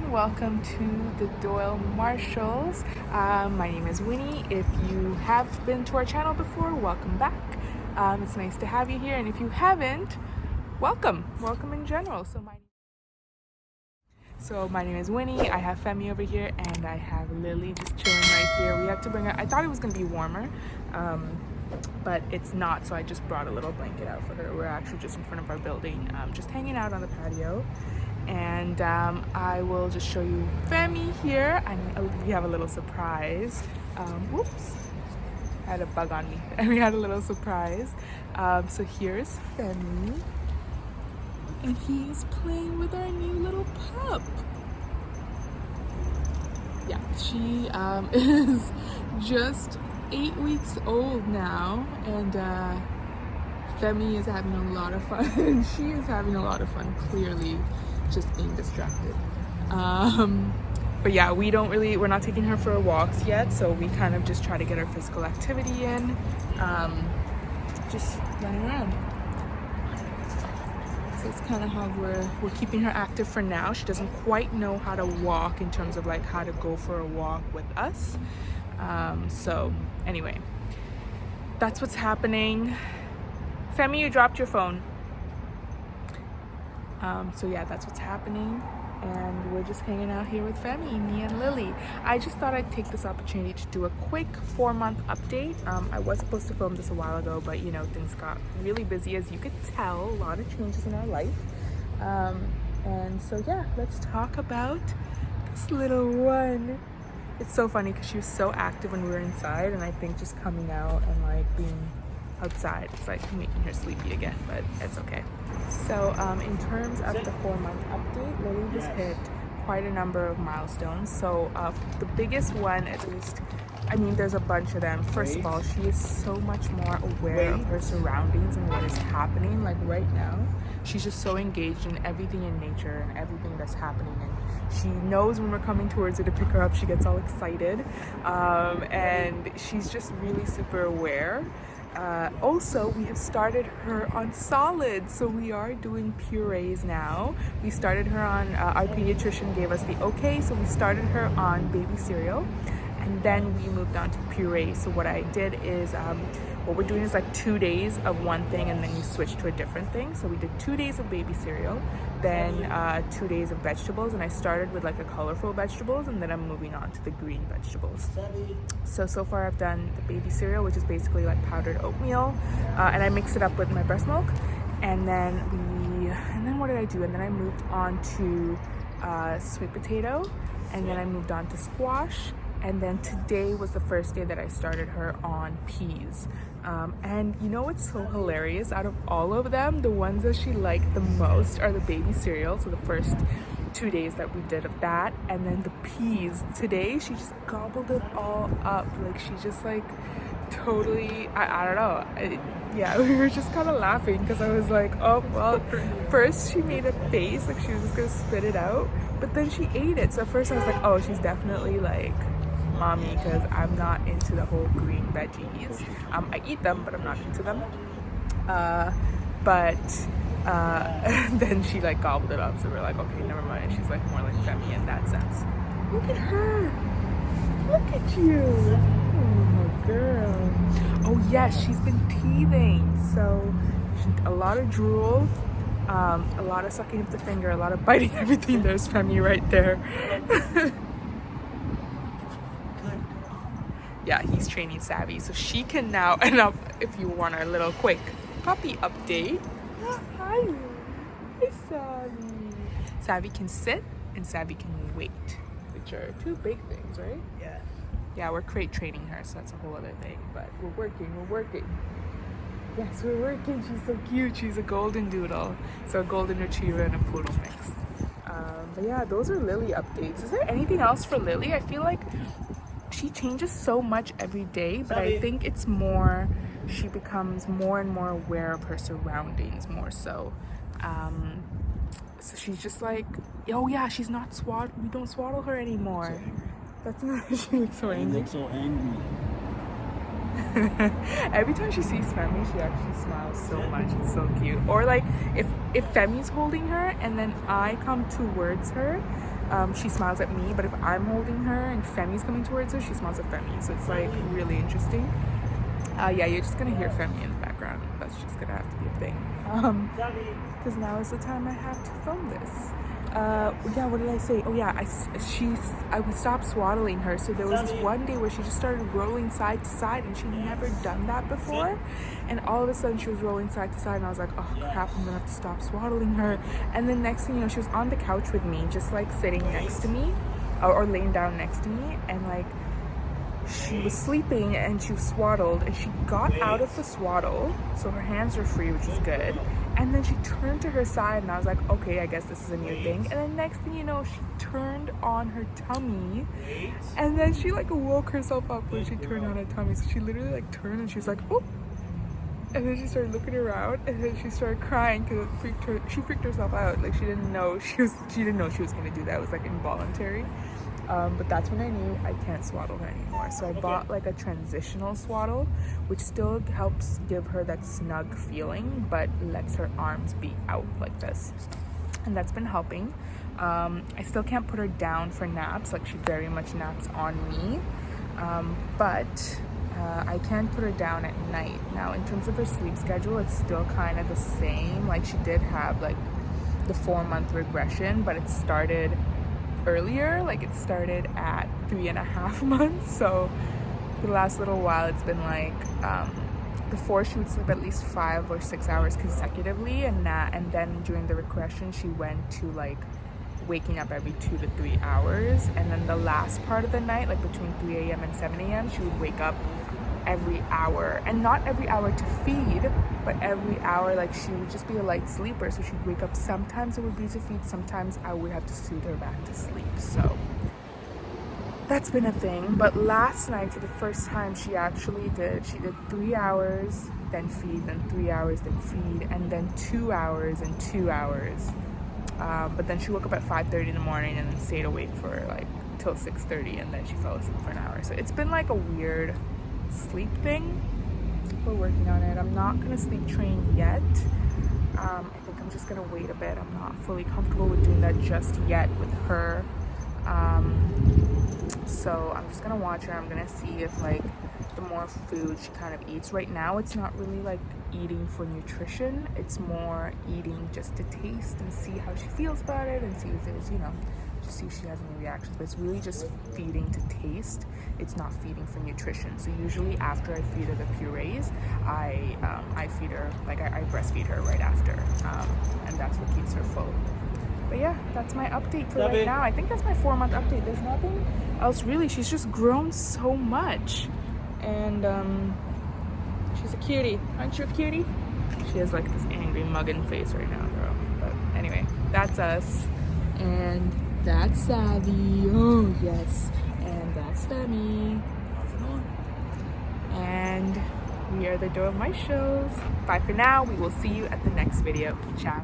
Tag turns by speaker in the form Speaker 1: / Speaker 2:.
Speaker 1: everyone, welcome to the Doyle-Marshalls. My name is Winnie. If you have been to our channel before, welcome back. It's nice to have you here, and if you haven't, welcome in general. So my name is Winnie. I have Femi over here, and I have Lillie just chilling right here. We had to bring her. I thought it was going to be warmer, but it's not, so I just brought a little blanket out for her. We're actually just in front of our building, just hanging out on the patio. And I will just show you Femi here, and we have a little surprise. Whoops, I had a bug on me. And we had a little surprise. So here's Femi, and he's playing with our new little pup. Yeah, she is just 8 weeks old now, and Femi is having a lot of fun, and she is having a lot of fun, clearly just being distracted. But yeah, we're not taking her for walks yet, so we kind of just try to get her physical activity in, just running around. So it's kind of how we're keeping her active for now. She doesn't quite know how to walk in terms of like how to go for a walk with us. So anyway, that's what's happening. Femi, you dropped your phone. So yeah, that's what's happening, and we're just hanging out here with Femi, me and Lillie. I just thought I'd take this opportunity to do a quick 4-month update. I was supposed to film this a while ago, but you know, things got really busy, as you could tell. A lot of changes in our life, and so yeah, let's talk about this little one. It's so funny because she was so active when we were inside, and I think just coming out and like being outside, it's like making her sleepy again, but it's okay. So in terms of the 4-month update, Lillie just hit quite a number of milestones. So the biggest one, at least, I mean, there's a bunch of them. First of all, she is so much more aware of her surroundings and what is happening. Like right now, she's just so engaged in everything in nature and everything that's happening, and she knows when we're coming towards her to pick her up. She gets all excited, and she's just really super aware. Also, we have started her on solids, so we are doing purees now. We started her on, our pediatrician gave us the okay, so we started her on baby cereal, and then we moved on to puree. So what I did is, what we're doing is like 2 days of one thing, and then you switch to a different thing. So we did 2 days of baby cereal, then 2 days of vegetables, and I started with like a colorful vegetables, and then I'm moving on to the green vegetables. So far I've done the baby cereal, which is basically like powdered oatmeal, and I mix it up with my breast milk, and then what did I do? And then I moved on to sweet potato, and then I moved on to squash. And then today was the first day that I started her on peas. And you know what's so hilarious? Out of all of them, the ones that she liked the most are the baby cereal. So the first 2 days that we did of that, and then the peas. Today, she just gobbled it all up. Like she just like totally, I don't know. Yeah, we were just kind of laughing because I was like, oh, well, first she made a face like she was just gonna spit it out, but then she ate it. So at first I was like, oh, she's definitely like mommy, because I'm not into the whole green veggies. I eat them, but I'm not into them. Then she like gobbled it up, so we're like, okay, never mind. She's like more like Femi in that sense. Look at her. Look at you. Oh my girl. Oh yes, she's been teething. So a lot of drool, a lot of sucking up the finger, a lot of biting everything. There's Femi right there. Yeah, he's training Savvy, so she can now, and if you want a little quick puppy update. Hi, Savvy. Savvy can sit and Savvy can wait, which are two big things, right? Yeah, we're crate training her, so that's a whole other thing, but we're working. Yes, we're working. She's so cute. She's a golden doodle, so a golden retriever and a poodle mix. But yeah, those are Lillie updates. Is there anything else for Lillie? I feel like she changes so much every day, but I think it's more, she becomes more and more aware of her surroundings more so. So she's just like, oh yeah, she's not we don't swaddle her anymore. That's not, she looks so angry.
Speaker 2: She looks so angry.
Speaker 1: Every time she sees Femi, she actually smiles so much. It's so cute. Or like if Femi's holding her and then I come towards her, she smiles at me, but if I'm holding her and Femi's coming towards her, she smiles at Femi. So it's like really interesting. Yeah, you're just gonna hear Femi in the background. That's just gonna have to be a thing. Because now is the time I have to film this. Yeah, what did I say? Oh yeah, I stopped swaddling her. So there was this one day where she just started rolling side to side, and she'd never done that before. And all of a sudden she was rolling side to side, and I was like, oh crap, I'm gonna have to stop swaddling her. And then next thing you know, she was on the couch with me, just like sitting next to me, or laying down next to me, and like she was sleeping and she was swaddled, and she got out of the swaddle, so her hands were free, which is good. And then she turned to her side, and I was like, okay, I guess this is a new thing. And then next thing you know, she turned on her tummy, and then she like woke herself up when she turned on her tummy. So she literally like turned, and she was like, oh, and then she started looking around, and then she started crying because it freaked her. She freaked herself out. Like she didn't know she was gonna do that. It was like involuntary. But that's when I knew I can't swaddle her anymore. So I bought like a transitional swaddle, which still helps give her that snug feeling, but lets her arms be out like this. And that's been helping. I still can't put her down for naps, like she very much naps on me. But I can put her down at night. Now, in terms of her sleep schedule, it's still kind of the same. Like she did have like the 4-month regression, but it started earlier. Like it started at 3.5 months. So the last little while it's been like before she would sleep at least 5 or 6 hours consecutively, and then during the regression she went to like waking up every 2 to 3 hours, and then the last part of the night, like between 3 a.m. and 7 a.m. she would wake up every hour, and not every hour to feed, but every hour. Like she would just be a light sleeper, so she'd wake up. Sometimes it would be to feed, sometimes I would have to soothe her back to sleep. So that's been a thing. But last night, for the first time, she did 3 hours, then feed, then 3 hours, then feed, and then 2 hours and 2 hours. But then she woke up at 5:30 in the morning and then stayed awake for like till 6:30, and then she fell asleep for an hour. So it's been like a weird sleep thing. We're working on it. I'm not gonna sleep train yet. I think I'm just gonna wait a bit. I'm not fully comfortable with doing that just yet with her. So I'm just gonna watch her. I'm gonna see if like the more food she kind of eats. Right now it's not really like eating for nutrition, it's more eating just to taste and see how she feels about it, and see if there's, you know, just see if she has any reactions. But it's really just feeding to taste. It's not feeding for nutrition. So usually after I feed her the purees, I feed her, like I breastfeed her right after, and that's what keeps her full. But yeah, that's my update for right now. I think that's my 4-month update. There's nothing else really. She's just grown so much, and she's a cutie. Aren't you a cutie? She has like this angry mugging face right now, girl. But anyway, that's us, and that's Savvy. Oh yes, and that's Femi, and we are the Doyle-Marshalls. Bye for now. We will see you at the next video. Ciao.